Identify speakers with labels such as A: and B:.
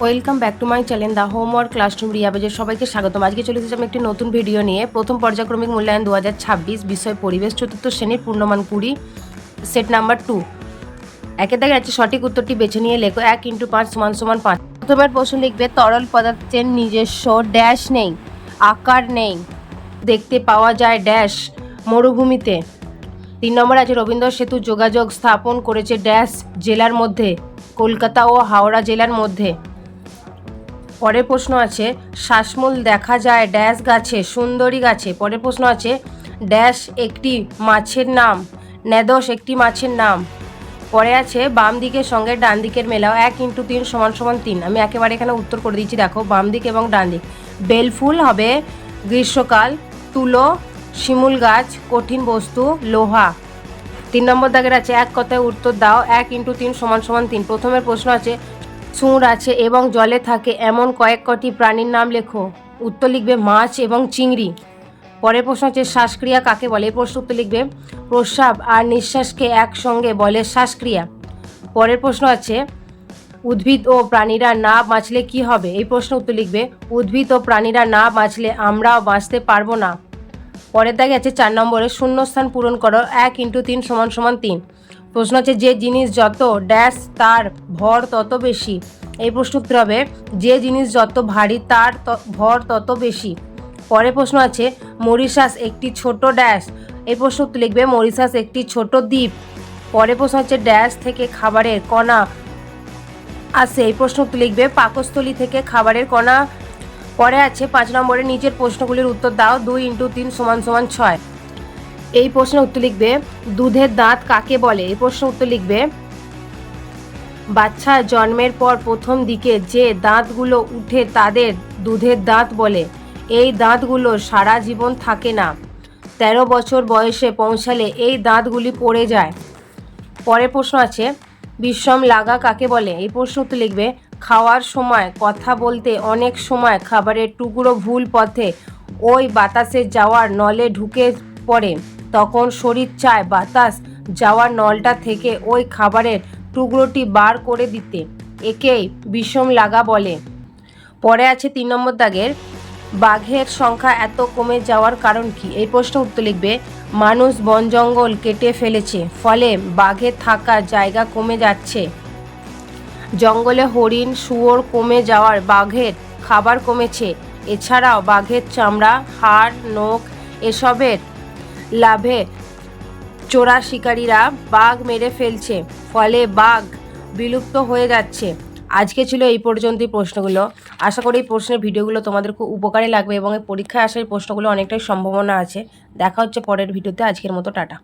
A: Welcome back to my channel the homework classroom রিয়াবেজের সবাইকে স্বাগতম। আজকে চলে এসেছি আমি একটি নতুন ভিডিও নিয়ে। প্রথম পর্যায়ক্রমিক মূল্যায়ন 2026, বিষয় পরিবেশ, চতুর্থ শ্রেণীর পূর্ণমান 20, সেট নাম্বার 2। একের দাগে আছে সঠিক উত্তরটি বেছে নিয়ে লেখো 1 × 5 = 5। প্রথমের প্রশ্ন লিখবে তরল পদার্থের নিজস্ব ড্যাশ নেই, আকার নেই, দেখতে পাওয়া যায় ড্যাশ মরুভূমিতে। 3 নম্বর আছে রবীন্দ্র সেতু যোগাযোগ স্থাপন করেছে ড্যাশ জেলার মধ্যে, কলকাতা ও হাওড়া জেলার মধ্যে। পরের প্রশ্ন আছে শ্বাসমূল দেখা যায় ড্যাশ গাছে, সুন্দরী গাছে। পরের প্রশ্ন আছে ড্যাশ একটি মাছের নাম, নেদস একটি মাছের নাম। পরে আছে বাম দিকের সঙ্গে ডান দিকের মেলাও 1 × 3 = 3। আমি একেবারে এখানে উত্তর করে দিচ্ছি, দেখো বাম দিক এবং ডান দিক। বেলফুল হবে গ্রীষ্মকাল, তুলো শিমুল গাছ, কঠিন বস্তু লোহা। 3 নম্বর দাগের আছে এক কথায় উত্তর দাও 1 × 3 = 3। প্রথমের প্রশ্ন আছে সুর আছে এবং জলে থাকে এমন কয়েক কটি প্রাণীর নাম লেখো। উত্তর লিখবে মাছ এবং চিংড়ি। পরের প্রশ্ন আছে শ্বাসক্রিয়া কাকে বলে। এই প্রশ্ন উত্তর লিখবে প্রস্রাব আর নিঃশ্বাসকে একসঙ্গে বলে শ্বাসক্রিয়া। পরের প্রশ্ন আছে উদ্ভিদ ও প্রাণীরা না বাঁচলে কি হবে। এই প্রশ্ন উত্তর লিখবে উদ্ভিদ ও প্রাণীরা না বাঁচলে আমরাও বাঁচতে পারবো না। পরের দাগে আছে 4 নম্বরে শূন্যস্থান পূরণ করো 1 × 3 = 3। প্রশ্ন আছে যে জিনিস যত ড্যাশ তার ভর তত বেশি। এই প্রশ্ন উত্তর হবে যে জিনিস যত ভারী তার ভর তত বেশি। পরের প্রশ্ন আছে মরিশাস একটি ছোট ড্যাশ। এই প্রশ্ন উত্তর লিখবে মরিশাস একটি ছোট দ্বীপ। পরের প্রশ্ন হচ্ছে ড্যাশ থেকে খাবারের কণা আসে। এই প্রশ্ন উত্তর লিখবে পাকস্থলী থেকে খাবারের কণা। পরে আছে 5 নম্বরে নিচের প্রশ্নগুলির উত্তর দাও 2 × 3 = 6। এই প্রশ্নের উত্তর লিখবে দুধের দাঁত কাকে বলে। এই প্রশ্ন উত্তর লিখবে বাচ্চা জন্মের পর প্রথম দিকে যে দাঁতগুলো উঠে তাদের দুধের দাঁত বলে। এই দাঁতগুলো সারা জীবন থাকে না, 13 বছর বয়সে পৌঁছালে এই দাঁতগুলি পড়ে যায়। পরের প্রশ্ন আছে বিষম লাগা কাকে বলে। এই প্রশ্ন উত্তর লিখবে খাওয়ার সময় কথা বলতে অনেক সময় খাবারের টুকরো ভুল পথে ওই বাতাসে যাওয়ার নলে ঢুকে পড়ে, তখন শরীর চায় বাতাস যাওয়ার নলটা থেকে ওই খাবারের টুকরোটি বার করে দিতে, একেই বিষম লাগা বলে। পরে আছে 3 নম্বর দাগের বাঘের সংখ্যা এত কমে যাওয়ার কারণ কি। এই প্রশ্ন উত্তর লিখবে মানুষ বন জঙ্গল কেটে ফেলেছে, ফলে বাঘের থাকার জায়গা কমে যাচ্ছে। জঙ্গলে হরিণ শুয়োর কমে যাওয়ার বাঘের খাবার কমেছে। এছাড়াও বাঘের চামড়া, হাড়, নখ এসবের লাভে চোরা শিকারীরা বাঘ মেরে ফেলছে, ফলে বাঘ বিলুপ্ত হয়ে যাচ্ছে। আজকে ছিল এই পর্যন্তই প্রশ্নগুলো। আশা করি এই প্রশ্নের ভিডিওগুলো তোমাদের খুব উপকারে লাগবে এবং এই পরীক্ষায় আসার প্রশ্নগুলো অনেকটাই সম্ভাবনা আছে। দেখা হচ্ছে পরের ভিডিওতে। আজকের মতো টাটা।